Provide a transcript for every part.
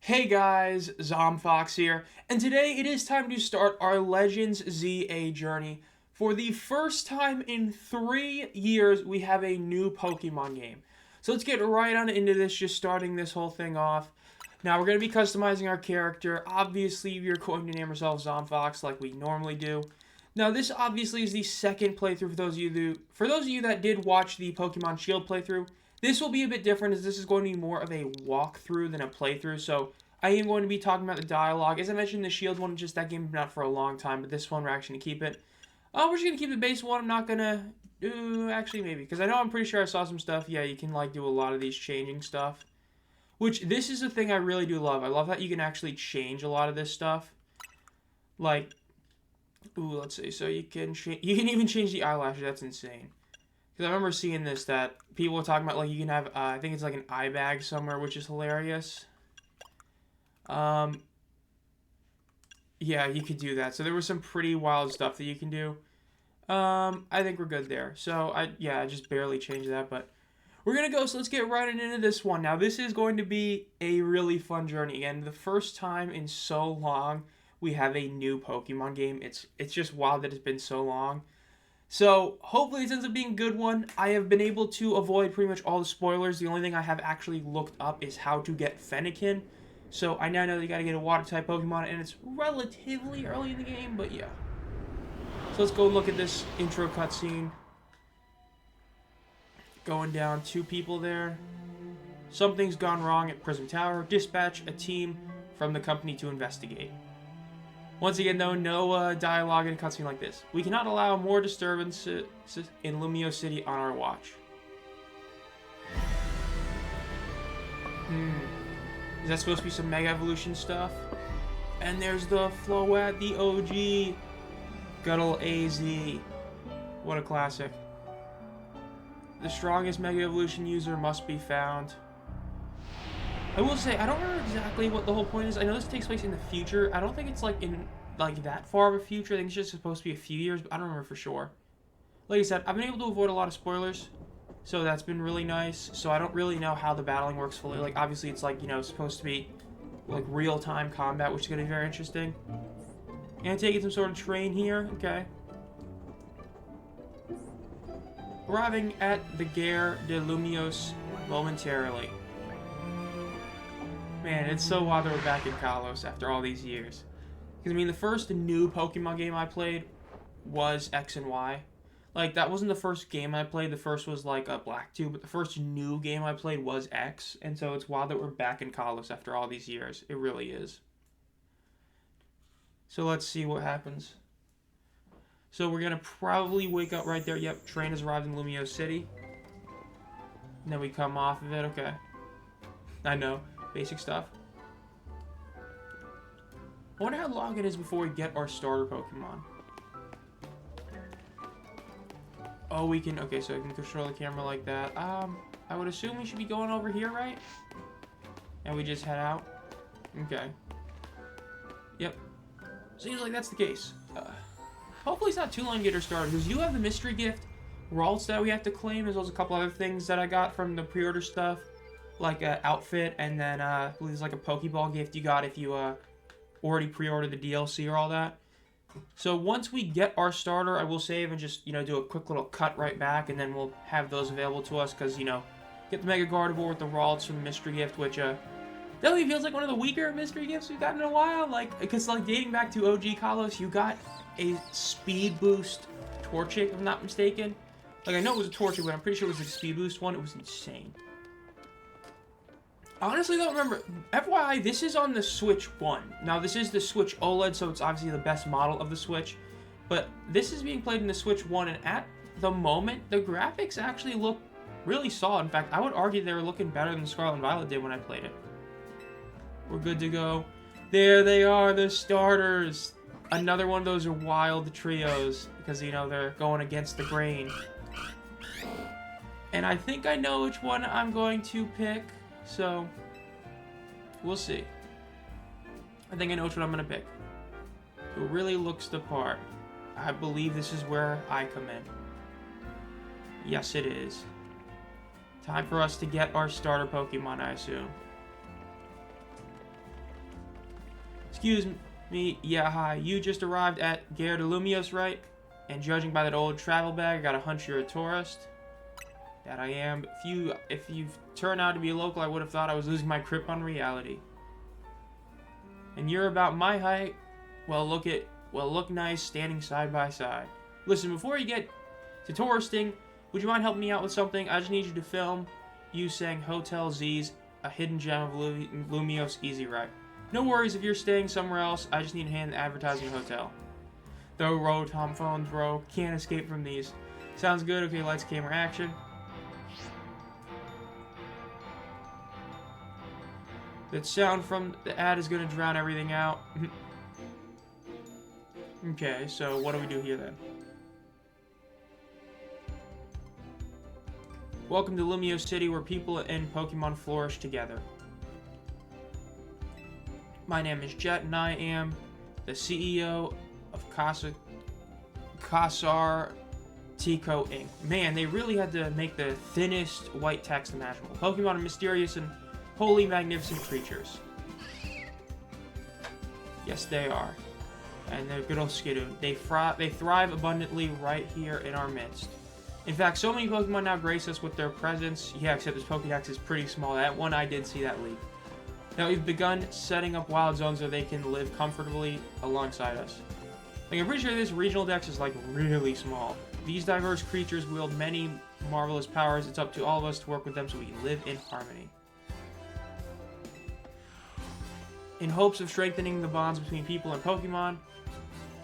Hey guys, Zomfox here, and today it is time to start our Legends ZA journey. For the first time in 3 years, we have a new Pokemon game. So let's get right on into this, just starting this whole thing off. Now, we're going to be customizing our character. Obviously, we're going to name ourselves Zomfox like we normally do. Now, this obviously is the second playthrough for those of you that did watch the Pokemon Shield playthrough. This will be a bit different as this is going to be more of a walkthrough than a playthrough, so I am going to be talking about the dialogue. As I mentioned, the Shield one, just that game has been out for a long time, but this one we're actually going to keep it. We're just going to keep the base one. I'm not going to do, actually maybe, because I know I'm pretty sure I saw some stuff. Yeah, you can like do a lot of these changing stuff, which this is the thing I really do love. I love that you can actually change a lot of this stuff. Like, let's see, so you can even change the eyelashes. That's insane. Because I remember seeing this, that people were talking about, like, you can have, I think it's like an eye bag somewhere, which is hilarious. Yeah, you could do that. So there was some pretty wild stuff that you can do. I think we're good there. So, I just barely changed that, but we're going to go, so let's get right into this one. Now, this is going to be a really fun journey. Again, the first time in so long we have a new Pokemon game. It's just wild that it's been so long. So, hopefully it ends up being a good one. I have been able to avoid pretty much all the spoilers. The only thing I have actually looked up is how to get Fennekin. So, I now know that you gotta get a Water-type Pokemon, and it's relatively early in the game, but yeah. So, let's go look at this intro cutscene. Going down 2 people there. Something's gone wrong at Prism Tower. Dispatch a team from the company to investigate. Once again, though, no dialogue in a cutscene like this. We cannot allow more disturbances in Lumiose City on our watch. Is that supposed to be some Mega Evolution stuff? And there's the Floette, the OG. Guttle AZ. What a classic. The strongest Mega Evolution user must be found. I will say, I don't remember exactly what the whole point is. I know this takes place in the future. I don't think it's like in that far of a future. I think it's just supposed to be a few years, but I don't remember for sure. Like I said, I've been able to avoid a lot of spoilers, so that's been really nice. So I don't really know how the battling works fully. Like, obviously it's like, supposed to be like real-time combat, which is going to be very interesting. And taking some sort of train here. Okay. Arriving at the Gare de Lumiose momentarily. Man, it's so wild that we're back in Kalos after all these years. Because, I mean, the first new Pokemon game I played was X and Y. Like, that wasn't the first game I played. The first was, like, a Black 2. But the first new game I played was X. And so it's wild that we're back in Kalos after all these years. It really is. So let's see what happens. So we're going to probably wake up right there. Yep, train has arrived in Lumiose City. And then we come off of it. Okay. I know. Basic stuff. I wonder how long it is before we get our starter Pokemon. Oh, we can... Okay, so I can control the camera like that. I would assume we should be going over here, right? And we just head out. Okay. Yep. Seems like that's the case. Hopefully it's not too long to get her started, because you have the mystery gift Ralts that we have to claim, as well as a couple other things that I got from the pre-order stuff. Like an outfit, and then I believe there's like a Pokeball gift you got if you already pre-ordered the DLC or all that. So once we get our starter, I will save and just do a quick little cut right back, and then we'll have those available to us because get the Mega Gardevoir with the Ralts from the mystery gift, which definitely feels like one of the weaker mystery gifts we've gotten in a while. Like, because like dating back to OG Kalos, you got a speed boost Torchic, if I'm not mistaken. Like, I know it was a Torchic, but I'm pretty sure it was a speed boost one. It was insane. Honestly, though, remember, FYI, this is on the Switch 1. Now, this is the Switch OLED, so it's obviously the best model of the Switch. But this is being played in the Switch 1, and at the moment, the graphics actually look really solid. In fact, I would argue they were looking better than Scarlet and Violet did when I played it. We're good to go. There they are, the starters. Another one of those are wild trios, because, they're going against the grain. And I think I know which one I'm going to pick. So, we'll see. I think I know which one I'm going to pick. Who really looks the part. I believe this is where I come in. Yes, it is. Time for us to get our starter Pokemon, I assume. Excuse me, yeah, hi. You just arrived at Gare de Lumiose, right? And judging by that old travel bag, I got a hunch you're a tourist. That I am. If you've turned out to be a local, I would have thought I was losing my grip on reality. And you're about my height. Well, look nice standing side by side. Listen, before you get to touristing, would you mind helping me out with something? I just need you to film you saying Hotel Z's, a hidden gem of Lumiose Easy Ride. No worries if you're staying somewhere else. I just need a hand in advertising the hotel. Though road tom phones, bro. Can't escape from these. Sounds good. Okay, lights, camera, action. That sound from the ad is going to drown everything out. Okay, so what do we do here then? Welcome to Lumiose City, where people and Pokemon flourish together. My name is Jet, and I am the CEO of Casar Tico Inc. Man, they really had to make the thinnest white text imaginable. Pokemon are mysterious and wholly magnificent creatures. Yes, they are. And they're good old Skidoo. They thrive abundantly right here in our midst. In fact, so many Pokemon now grace us with their presence. Yeah, except this Pokédex is pretty small. That one, I did see that leak. Now, we've begun setting up wild zones so they can live comfortably alongside us. Like, I'm pretty sure this regional dex is, like, really small. These diverse creatures wield many marvelous powers. It's up to all of us to work with them so we can live in harmony. In hopes of strengthening the bonds between people and Pokemon,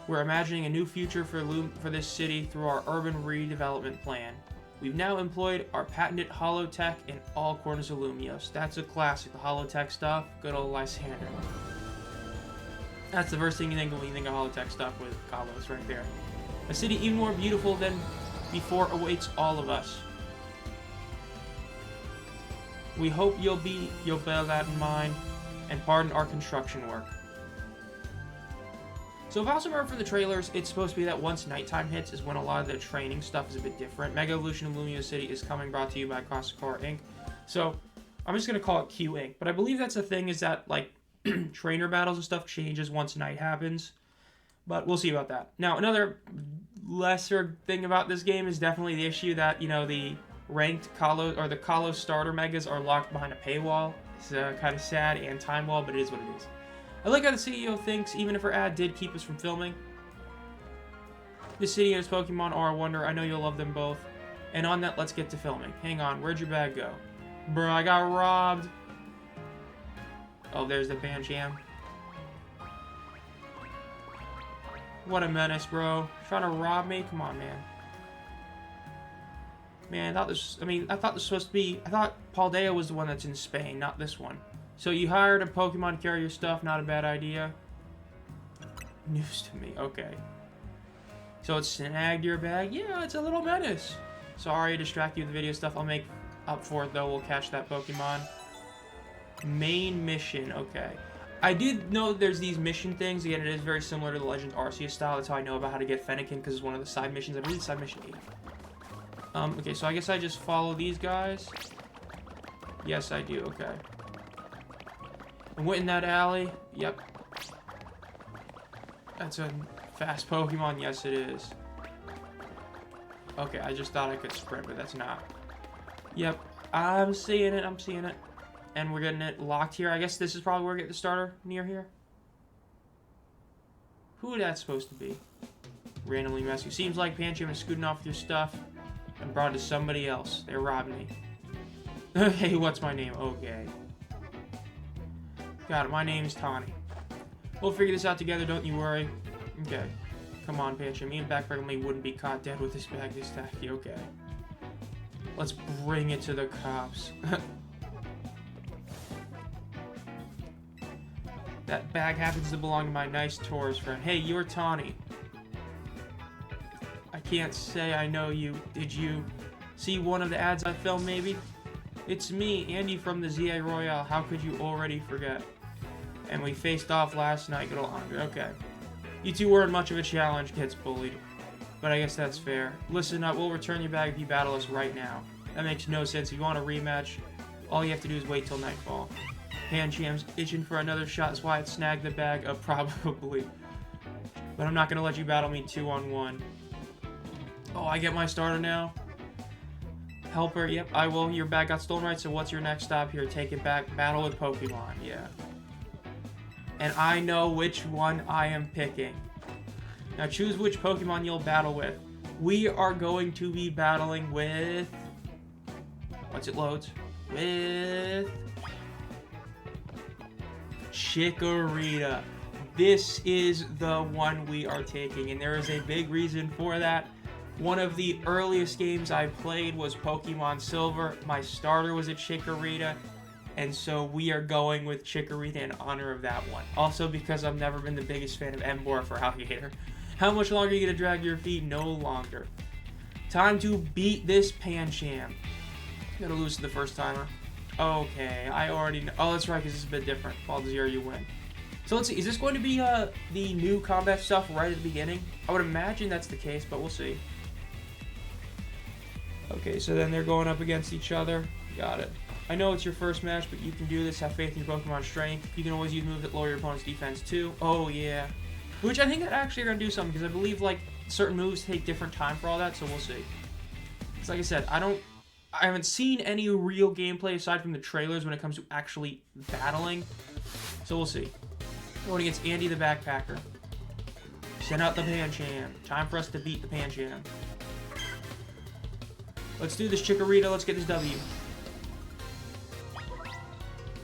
we're imagining a new future for this city through our urban redevelopment plan. We've now employed our patented holotech in all corners of Lumiose. That's a classic, the holotech stuff. Good old Lysander. That's the first thing you think of when you think of holotech stuff with Kalos right there. A city even more beautiful than before awaits all of us. We hope you'll bear that in mind and pardon our construction work. So if I also remember from the trailers, it's supposed to be that once nighttime hits is when a lot of the training stuff is a bit different. Mega Evolution of Lumiose City is coming, brought to you by Casar Inc. So I'm just going to call it Q Inc. But I believe that's the thing, is that like trainer battles and stuff changes once night happens. But we'll see about that. Now, another lesser thing about this game is definitely the issue that, you know, the ranked Kalos, or the Kalos starter megas are locked behind a paywall. It's kind of sad and time wall, but it is what it is. I like how the CEO thinks, even if her ad did keep us from filming. This city and its Pokemon are a wonder. I know you'll love them both. And on that, let's get to filming. Hang on, where'd your bag go? Bro, I got robbed. Oh, there's the Bancham. What a menace, bro. Trying to rob me? Come on, man. Man, I thought this was supposed to be... I thought Paldea was the one that's in Spain, not this one. So you hired a Pokemon to carry your stuff, not a bad idea. News to me, okay. So it snagged your bag? Yeah, it's a little menace. Sorry to distract you with the video stuff. I'll make up for it, though. We'll catch that Pokemon. Main mission, okay. I did know that there's these mission things. Again, it is very similar to the Legend Arceus style. That's how I know about how to get Fennekin, because it's one of the side missions. I believe it's side mission 8. Okay, so I guess I just follow these guys. Yes, I do, okay. I went in that alley. Yep. That's a fast Pokemon. Yes, it is. Okay, I just thought I could sprint, but that's not. Yep. I'm seeing it. I'm seeing it. And we're getting it locked here. I guess this is probably where we get the starter near here. Who would that supposed to be? Randomly rescue. Seems like Pancham is scooting off with your stuff and brought it to somebody else. They're robbing me. Hey, what's my name? Okay. Got it. My name's Tawny. We'll figure this out together, don't you worry. Okay. Come on, Pancham. Me and Backbreaker wouldn't be caught dead with this bag this tacky. Okay. Let's bring it to the cops. That bag happens to belong to my nice tourist friend. Hey, you're Tawny. I can't say I know you. Did you see one of the ads I filmed, maybe? It's me, Andy from the ZA Royale. How could you already forget? And we faced off last night. Good old Andre. Okay. You two weren't much of a challenge, gets bullied. But I guess that's fair. Listen up, we'll return your bag if you battle us right now. That makes no sense. If you want a rematch, all you have to do is wait till nightfall. Pancham's itching for another shot. That's why it snagged the bag up, probably. But I'm not going to let you battle me 2-on-1. Oh, I get my starter now. Helper, yep, I will. Your bag got stolen, right? So what's your next stop here? Take it back. Battle with Pokemon, yeah. And I know which one I am picking. Now choose which Pokemon you'll battle with. We are going to be battling with... Once it loads. With... Chikorita. This is the one we are taking, and there is a big reason for that. One of the earliest games I played was Pokemon Silver. My starter was a Chikorita, and so we are going with Chikorita in honor of that one. Also because I've never been the biggest fan of Emboar for Alligator. How much longer are you going to drag your feet? No longer. Time to beat this Pancham. I'm going to lose to the first timer. Okay, I already know. Oh, that's right, because it's a bit different. Fall to 0, you win. So let's see. Is this going to be the new combat stuff right at the beginning? I would imagine that's the case, but we'll see. Okay, so then they're going up against each other. Got it. I know it's your first match, but you can do this. Have faith in your Pokemon strength. You can always use moves that lower your opponent's defense too. Oh, yeah. Which I think that actually are going to do something, because I believe, like, certain moves take different time for all that, so we'll see. Because, like I said, I haven't seen any real gameplay aside from the trailers when it comes to actually battling. So we'll see. Going against Andy the Backpacker. Send out the Pancham. Time for us to beat the Pancham. Let's do this, Chikorita. Let's get this W.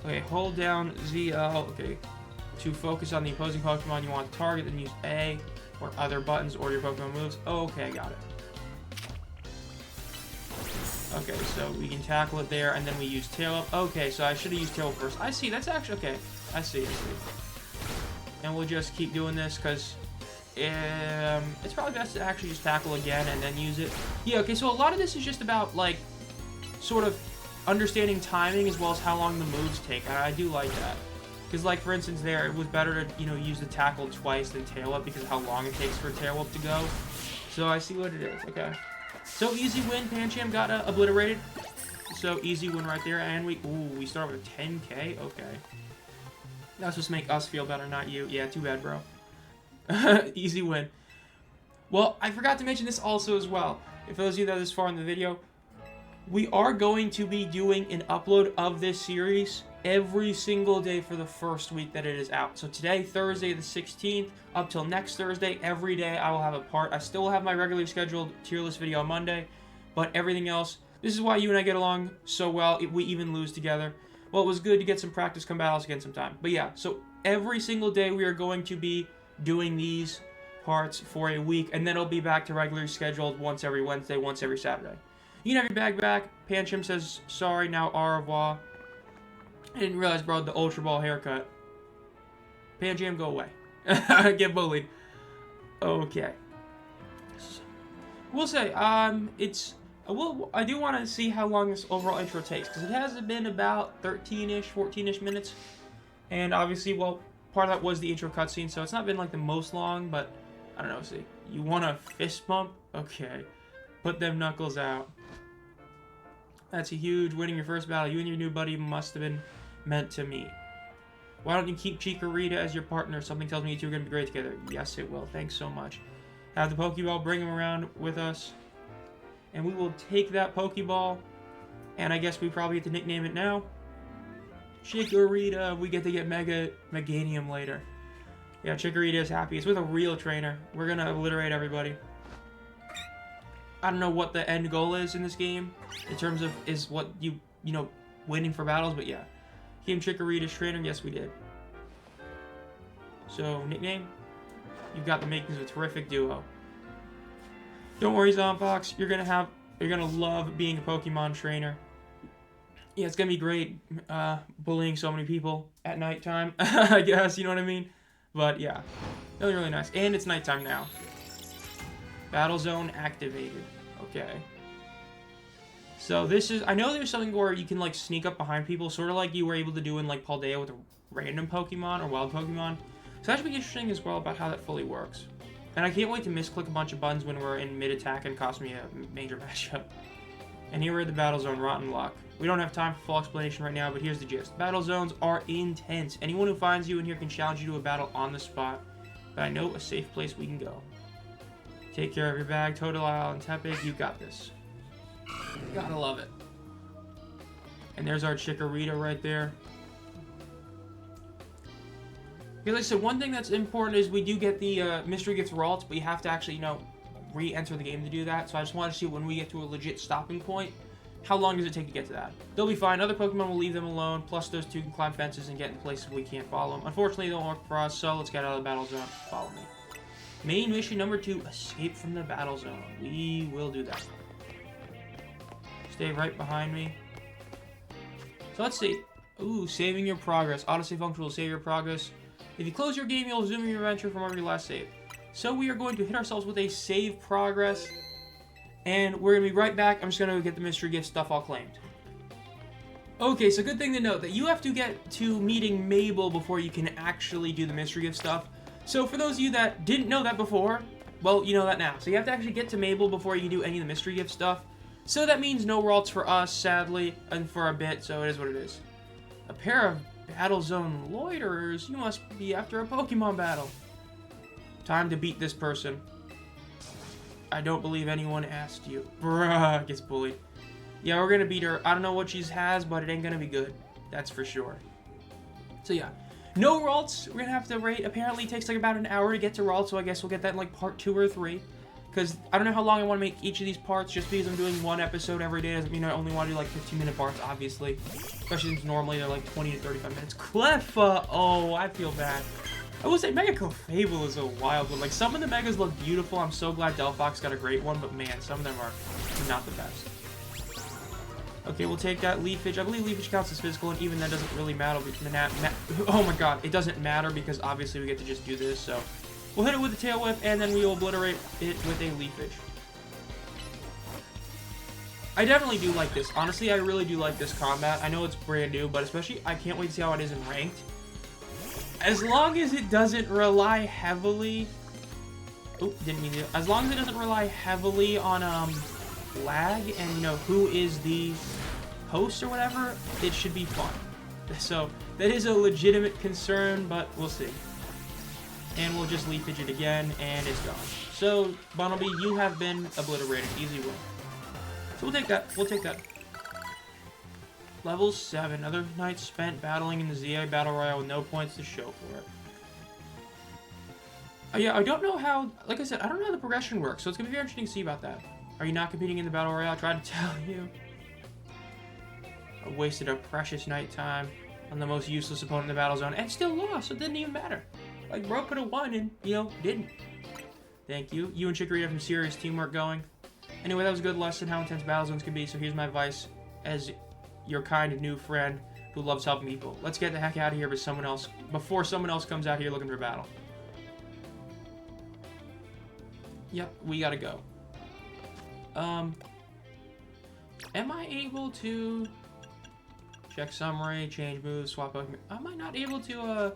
Okay, hold down ZL. Okay. To focus on the opposing Pokemon you want to target, then use A or other buttons or your Pokemon moves. Okay, got it. Okay, so we can tackle it there, and then we use Tail Up. Okay, so I should have used Tail Up first. I see, that's actually, okay. I see. And we'll just keep doing this, because it's probably best to actually just tackle again and then use it. Yeah, okay, so a lot of this is just about, like, sort of understanding timing as well as how long the moves take. I do like that. Because, like, for instance, there, it was better to, you know, use the tackle twice than Tail Up because of how long it takes for Tail Up to go. So I see what it is, okay. So easy win, Pancham got obliterated. So easy win right there, and we start with a 10k, okay. That's supposed to make us feel better, not you. Yeah, too bad, bro. Easy win. Well, I forgot to mention this also as well. If those of you that are this far in the video, we are going to be doing an upload of this series every single day for the first week that it is out. So today, Thursday the 16th, up till next Thursday, every day I will have a part. I still have my regularly scheduled tier list video on Monday, but everything else, this is why you and I get along so well. We even lose together. Well, it was good to get some practice, come battles again sometime. But yeah, so every single day we are going to be doing these parts for a week, and then it'll be back to regularly scheduled once every Wednesday, once every Saturday. You can have your bag back. Pancham says, sorry, now au revoir. I didn't realize, bro, the Ultra Ball haircut. Pancham, go away. Get bullied. Okay. So, we'll say, I do want to see how long this overall intro takes, because it has been about 13-ish, 14-ish minutes. And obviously, well, part of that was the intro cutscene, so it's not been like the most long, but I don't know, see. You want a fist bump? Okay. Put them knuckles out. That's a huge winning your first battle. You and your new buddy must have been meant to meet. Why don't you keep Chikorita as your partner? Something tells me you two are going to be great together. Yes, it will. Thanks so much. Have the Pokeball, bring him around with us. And we will take that Pokeball. And I guess we probably get to nickname it now. Chikorita. We get to get Meganium later. Yeah, Chikorita is happy. It's with a real trainer. We're going to obliterate everybody. I don't know what the end goal is in this game. In terms of, is what you know, winning for battles. But yeah. Became Chikorita's trainer? Yes, we did. So, nickname? You've got the makings of a terrific duo. Don't worry, Zomfox. You're gonna love being a Pokemon trainer. Yeah, it's gonna be great bullying so many people at nighttime, I guess, you know what I mean? But yeah, really, really nice. And it's nighttime now. Battle Zone activated. Okay. So this is, I know there's something where you can like sneak up behind people, sort of like you were able to do in like Paldea with a random Pokemon or wild Pokemon. So that should be interesting as well about how that fully works. And I can't wait to misclick a bunch of buttons when we're in mid-attack and cost me a major matchup. And here we're at the Battle Zone, Rotten Luck. We don't have time for full explanation right now, but here's the gist. Battle zones are intense. Anyone who finds you in here can challenge you to a battle on the spot. But I know a safe place we can go. Take care of your bag, Totodile and Tepig. You got this. Gotta love it. And there's our Chikorita right there. Because like I said, one thing that's important is we do get the mystery gifts Ralts, but you have to actually, re-enter the game to do that. So I just want to see when we get to a legit stopping point, how long does it take to get to that? They'll be fine. Other Pokemon will leave them alone. Plus, those two can climb fences and get in places we can't follow them. Unfortunately, they don't work for us, so let's get out of the battle zone. Follow me. Main mission number 2, escape from the battle zone. We will do that. Stay right behind me. So let's see. Ooh, saving your progress. Autosave function will save your progress. If you close your game, you'll resume your adventure from wherever you last saved. So we are going to hit ourselves with a save progress. And we're going to be right back. I'm just going to get the mystery gift stuff all claimed. Okay, so good thing to note that you have to get to meeting Mabel before you can actually do the mystery gift stuff. So for those of you that didn't know that before, well, you know that now. So you have to actually get to Mabel before you can do any of the mystery gift stuff. So that means no Ralts for us, sadly, and for a bit, so it is what it is. A pair of Battle Zone loiterers? You must be after a Pokemon battle. Time to beat this person. I don't believe anyone asked you. Bruh, gets bullied. Yeah, we're gonna beat her. I don't know what she has, but it ain't gonna be good. That's for sure. So yeah. No Ralts. We're gonna have to wait. Apparently it takes like about an hour to get to Ralts, so I guess we'll get that in like part 2 or 3. Because I don't know how long I want to make each of these parts. Just because I'm doing one episode every day doesn't mean I only want to do like 15-minute parts, obviously. Especially since normally they're like 20 to 35 minutes. Cleffa! Oh, I feel bad. I will say Mega Clefable is a wild one. Like, some of the Megas look beautiful. I'm so glad Delphox got a great one. But man, some of them are not the best. Okay, we'll take that Leafage. I believe Leafage counts as physical, and even that doesn't really matter. Oh my god, it doesn't matter because obviously we get to just do this, so... We'll hit it with a Tail Whip, and then we will obliterate it with a Leafage. I definitely do like this. Honestly, I really do like this combat. I know it's brand new, but especially, I can't wait to see how it is in Ranked. As long as it doesn't rely heavily... Oh, didn't mean to... As long as it doesn't rely heavily on, lag and, who is the host or whatever, it should be fun. So, that is a legitimate concern, but we'll see. And we'll just Leafage it again, and it's gone. So, Bunnelby, you have been obliterated. Easy win. So we'll take that. We'll take that. Level 7. Another night spent battling in the ZA Battle Royale with no points to show for it. Yeah, I don't know how... Like I said, I don't know how the progression works, so it's going to be very interesting to see about that. Are you not competing in the Battle Royale? I tried to tell you. I wasted a precious night time on the most useless opponent in the battle zone, and still lost, so it didn't even matter. Like, bro could have won and, didn't. Thank you. You and Chikorita have some serious teamwork going. Anyway, that was a good lesson how intense battle zones can be, so here's my advice as your kind of new friend who loves helping people. Let's get the heck out of here before someone else comes out here looking for battle. Yep, we gotta go. Am I able to check summary, change moves, swap Pokemon? Am I not able to,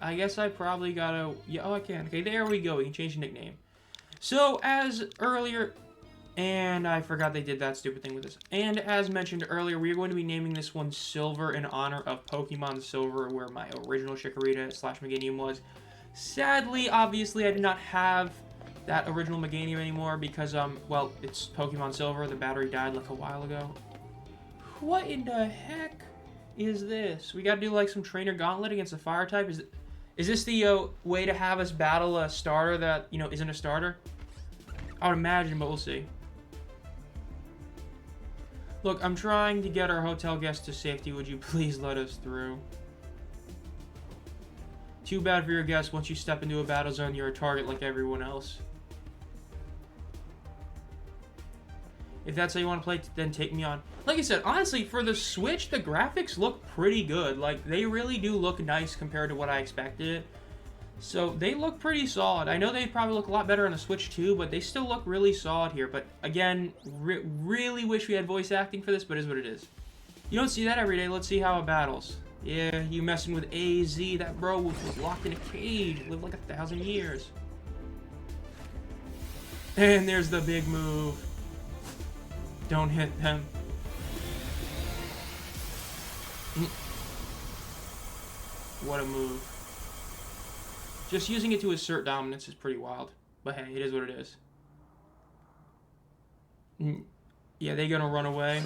I guess I probably gotta... Yeah, oh, I can. Okay, there we go. We can change the nickname. So, as earlier... And I forgot they did that stupid thing with this. And as mentioned earlier, we are going to be naming this one Silver in honor of Pokemon Silver, where my original Chikorita / Meganium was. Sadly, obviously, I did not have that original Meganium anymore because, well, it's Pokemon Silver. The battery died like a while ago. What in the heck is this? We gotta do, like, some Trainer Gauntlet against the Fire type? Is this the way to have us battle a starter that, isn't a starter? I would imagine, but we'll see. Look, I'm trying to get our hotel guests to safety. Would you please let us through? Too bad for your guests. Once you step into a battle zone, you're a target like everyone else. If that's how you want to play, then take me on. Like I said, honestly, for the Switch, the graphics look pretty good. Like, they really do look nice compared to what I expected. So, they look pretty solid. I know they probably look a lot better on the Switch too, but they still look really solid here. But, again, really wish we had voice acting for this, but it is what it is. You don't see that every day. Let's see how it battles. Yeah, you messing with AZ. That bro was locked in a cage. Lived like 1,000 years. And there's the big move. Don't hit them. What a move. Just using it to assert dominance is pretty wild. But hey, it is what it is. Yeah, they're going to run away.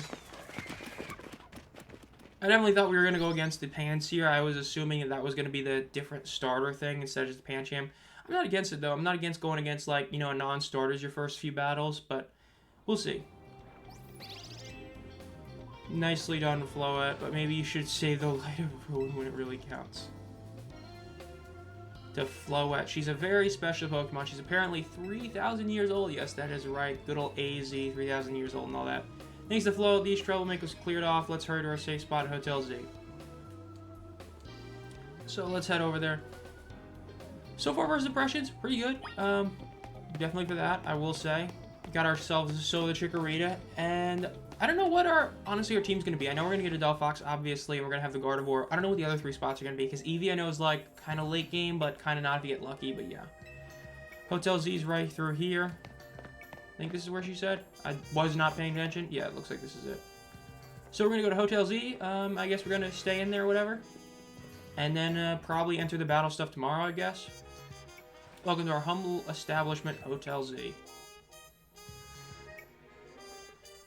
I definitely thought we were going to go against the Panseer. I was assuming that was going to be the different starter thing instead of just the Pancham. I'm not against it, though. I'm not against going against, like, you know, a non-starters your first few battles, but we'll see. Nicely done, Floette, but maybe you should save the Light of Ruin when it really counts. To Floette. She's a very special Pokemon. She's apparently 3,000 years old. Yes, that is right. Good old AZ, 3,000 years old and all that. Thanks to Floette, these troublemakers cleared off. Let's hurry to our safe spot at Hotel Z. So let's head over there. So far, first impressions, pretty good. Definitely for that, I will say. Got ourselves a Solar Chikorita, and I don't know what honestly our team's going to be. I know we're going to get a Delphox, obviously, and we're going to have the Gardevoir. I don't know what the other 3 spots are going to be, because Eevee I know is like kind of late game, but kind of not if you get lucky, but yeah. Hotel Z's right through here. I think this is where she said. I was not paying attention. Yeah, it looks like this is it. So we're going to go to Hotel Z. I guess we're going to stay in there or whatever. And then probably enter the battle stuff tomorrow, I guess. Welcome to our humble establishment, Hotel Z.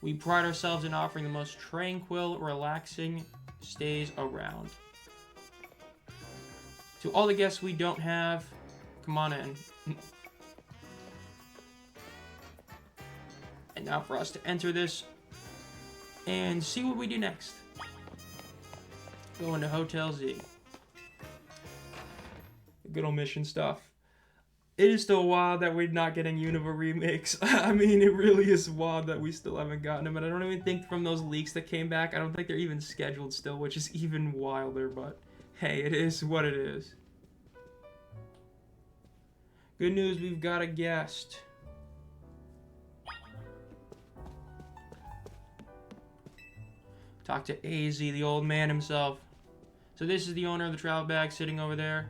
We pride ourselves in offering the most tranquil, relaxing stays around. To all the guests we don't have, come on in. And now for us to enter this and see what we do next. Go into Hotel Z. Good old mission stuff. It is still wild that we're not getting Unova remakes. I mean, it really is wild that we still haven't gotten them. And I don't even think from those leaks that came back, I don't think they're even scheduled still, which is even wilder. But hey, it is what it is. Good news, we've got a guest. Talk to AZ, the old man himself. So this is the owner of the travel bag sitting over there.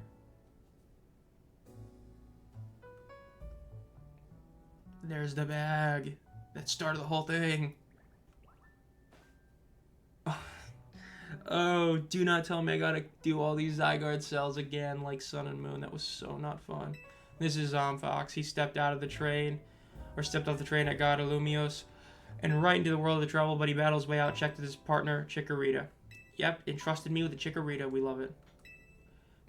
There's the bag that started the whole thing. Oh, do not tell me I gotta do all these Zygarde cells again like Sun and Moon. That was so not fun. This is Fox. He stepped out of the train, or stepped off the train at God of Lumiose, and right into the world of the trouble, but he battled his way out, checked with his partner, Chikorita. Yep, entrusted me with the Chikorita. We love it.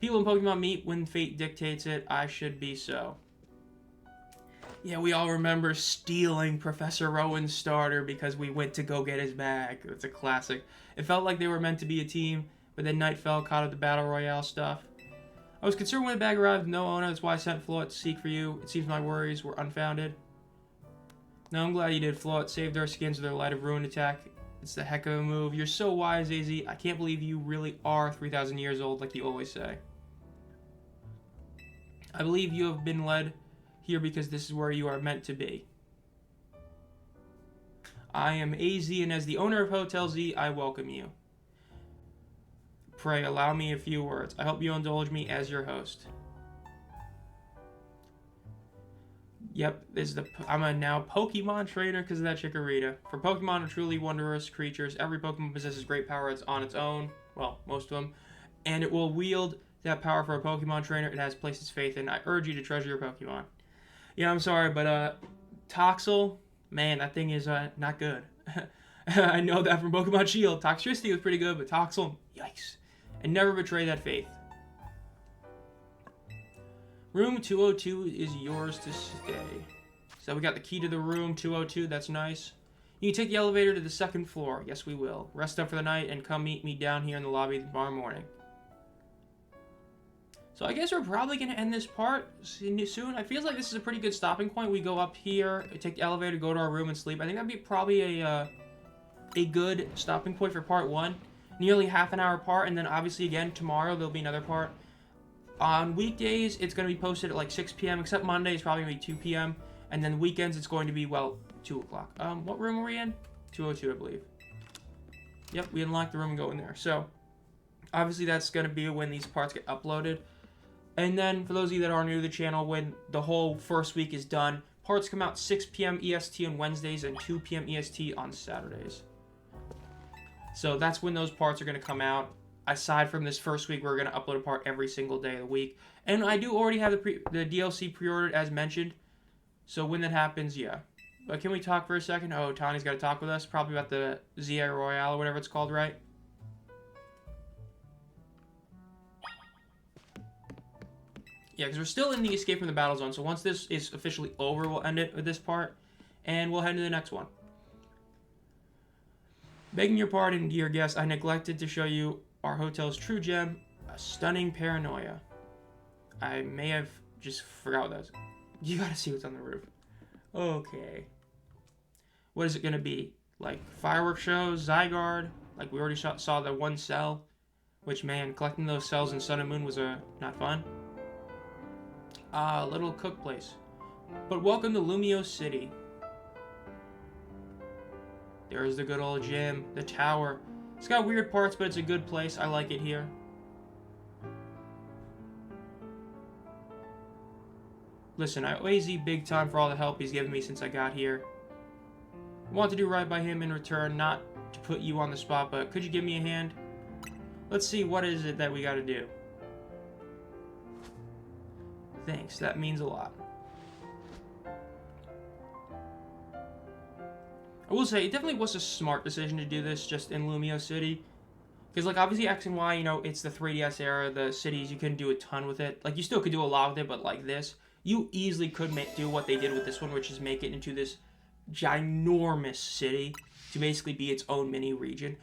People in Pokemon meet when fate dictates it. I should be so. Yeah, we all remember stealing Professor Rowan's starter because we went to go get his bag. It's a classic. It felt like they were meant to be a team, but then night fell, caught up the Battle Royale stuff. I was concerned when the bag arrived, no owner, that's why I sent Floette to seek for you. It seems my worries were unfounded. No, I'm glad you did, Floette. Saved our skins with their Light of Ruin attack. It's the heck of a move. You're so wise, AZ. I can't believe you really are 3,000 years old like you always say. I believe you have been led here because this is where you are meant to be. I am AZ, and as the owner of Hotel Z, I welcome you. Pray, allow me a few words. I hope you indulge me as your host. Yep, I'm a now Pokemon trainer because of that Chikorita. For Pokemon are truly wondrous creatures. Every Pokemon possesses great power on its own. Well, most of them. And it will wield that power for a Pokemon trainer it has placed its faith in. I urge you to treasure your Pokemon. Yeah, I'm sorry, but Toxel, man, that thing is not good. I know that from Pokemon Shield. Toxtricity was pretty good, but Toxel, yikes. And never betray that faith. Room 202 is yours to stay. So we got the key to the room 202, that's nice. You can take the elevator to the 2nd floor. Yes, we will. Rest up for the night and come meet me down here in the lobby tomorrow morning. So I guess we're probably going to end this part soon. I feel like this is a pretty good stopping point. We go up here, take the elevator, go to our room and sleep. I think that'd be probably a good stopping point for part 1. Nearly half an hour part, and then obviously again tomorrow there'll be another part. On weekdays, it's going to be posted at like 6 p.m., except Monday is probably going to be 2 p.m. And then weekends, it's going to be, well, 2 o'clock. What room are we in? 202, I believe. Yep, we unlocked the room and go in there. So, obviously that's going to be when these parts get uploaded. And then, for those of you that are new to the channel, when the whole first week is done, parts come out 6 p.m. EST on Wednesdays and 2 p.m. EST on Saturdays. So that's when those parts are going to come out. Aside from this first week, we're going to upload a part every single day of the week. And I do already have the DLC pre-ordered as mentioned. So when that happens, yeah. But can we talk for a second? Oh, Tani's got to talk with us. Probably about the ZA Royale or whatever it's called, right? Yeah, because we're still in the Escape from the Battle Zone. So once this is officially over, we'll end it with this part. And we'll head to the next one. Begging your pardon, dear guest, I neglected to show you our hotel's true gem, a stunning paranoia. I may have just forgot what that was. You gotta see what's on the roof. Okay. What is it gonna be? Like fireworks shows, Zygarde? Like we already saw the one cell. Which, man, collecting those cells in Sun and Moon was not fun. Little cook place. But welcome to Lumiose City. There's the good old gym, the tower. It's got weird parts, but it's a good place. I like it here. Listen, I owe AZ big time for all the help he's given me since I got here. I want to do right by him in return, not to put you on the spot, but could you give me a hand? Let's see, what is it that we gotta do? Thanks, that means a lot. I will say, it definitely was a smart decision to do this just in Lumiose City. Because, like, obviously X and Y, you know, it's the 3DS era, the cities, you couldn't do a ton with it. Like, you still could do a lot with it, but like this, you easily could do what they did with this one, which is make it into this ginormous city to basically be its own mini region.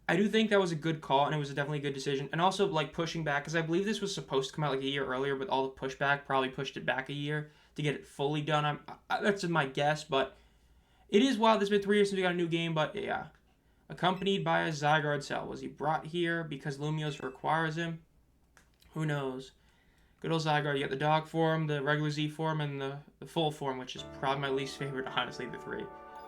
I do think that was a good call, and it was definitely a good decision. And also, like, pushing back, because I believe this was supposed to come out like a year earlier, but all the pushback probably pushed it back a year to get it fully done. That's my guess, but it is wild. It's been 3 years since we got a new game, but yeah. Accompanied by a Zygarde cell. Was he brought here because Lumiose requires him? Who knows? Good old Zygarde. You got the dog form, the regular Z form, and the full form, which is probably my least favorite, honestly, the three.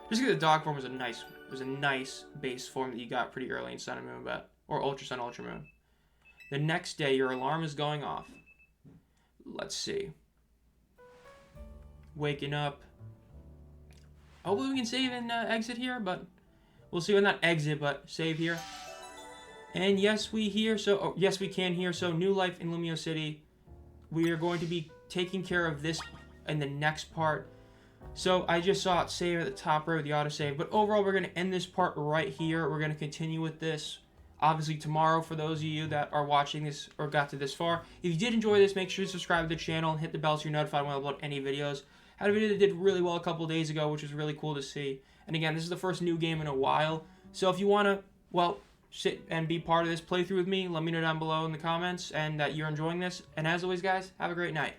Just because the dog form was a nice base form that you got pretty early in Sun and Moon, or Ultra Sun, Ultra Moon. The next day, your alarm is going off. Let's see. Waking up. Hopefully we can save and exit here, but we'll see. Well, not exit, but save here. And yes, we can hear. So new life in Lumiose City. We are going to be taking care of this in the next part. So I just saw it save at the top right with the autosave. But overall, we're going to end this part right here. We're going to continue with this, obviously, tomorrow for those of you that are watching this or got to this far. If you did enjoy this, make sure to subscribe to the channel and hit the bell so you're notified when I upload any videos. I had a video that did really well a couple days ago, which was really cool to see. And again, this is the first new game in a while. So if you want to, well, sit and be part of this playthrough with me, let me know down below in the comments and that you're enjoying this. And as always, guys, have a great night.